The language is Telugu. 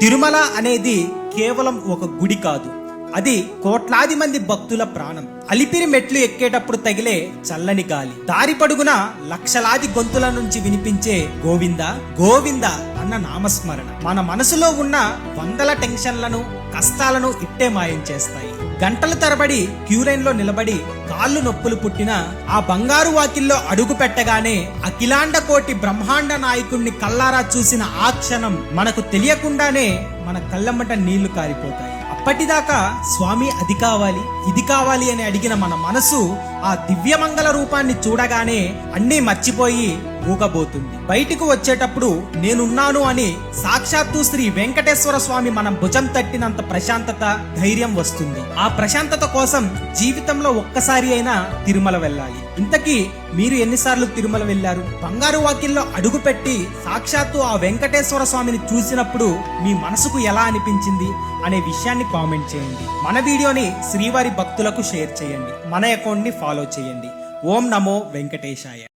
తిరుమల అనేది కేవలం ఒక గుడి కాదు, అది కోట్లాది మంది భక్తుల ప్రాణం. అలిపిరి మెట్లు ఎక్కేటప్పుడు తగిలే చల్లని గాలి, దారి పడుగున లక్షలాది గొంతుల నుంచి వినిపించే గోవింద గోవింద అన్న నామస్మరణ మన మనసులో ఉన్న వందల టెన్షన్లను, కష్టాలను ఇట్టే మాయం చేస్తాయి. గంటల తరబడి క్యూలైన్ లో నిలబడి కాళ్ళు నొప్పులు పుట్టినా ఆ బంగారు వాకిల్లో అడుగు పెట్టగానే అఖిలాండ కోటి బ్రహ్మాండ నాయకుణ్ణి కల్లారా చూసిన ఆ క్షణం మనకు తెలియకుండానే మన కళ్ళమ్మట నీళ్లు కారిపోతాయి. అప్పటిదాకా స్వామి అది కావాలి ఇది కావాలి అని అడిగిన మన మనసు ఆ దివ్యమంగళ రూపాన్ని చూడగానే అన్నీ మర్చిపోయి ఊగబోతుంది. బయటికి వచ్చేటప్పుడు నేనున్నాను అని సాక్షాత్తు శ్రీ వెంకటేశ్వర స్వామి మన భుజం తట్టినంత ప్రశాంతత, ధైర్యం వస్తుంది. ఆ ప్రశాంతత కోసం జీవితంలో ఒక్కసారి అయినా తిరుమల వెళ్ళాలి. ఇంతకీ మీరు ఎన్నిసార్లు తిరుమల వెళ్ళారు? బంగారు వాకిల్లో అడుగు పెట్టి సాక్షాత్తు ఆ వెంకటేశ్వర స్వామిని చూసినప్పుడు మీ మనసుకు ఎలా అనిపించింది అనే విషయాన్ని కామెంట్ చేయండి. మన వీడియోని శ్రీవారి భక్తులకు షేర్ చేయండి. మన అకౌంట్ ని ఫాలో చేయండి. ఓం నమో వెంకటేశాయ.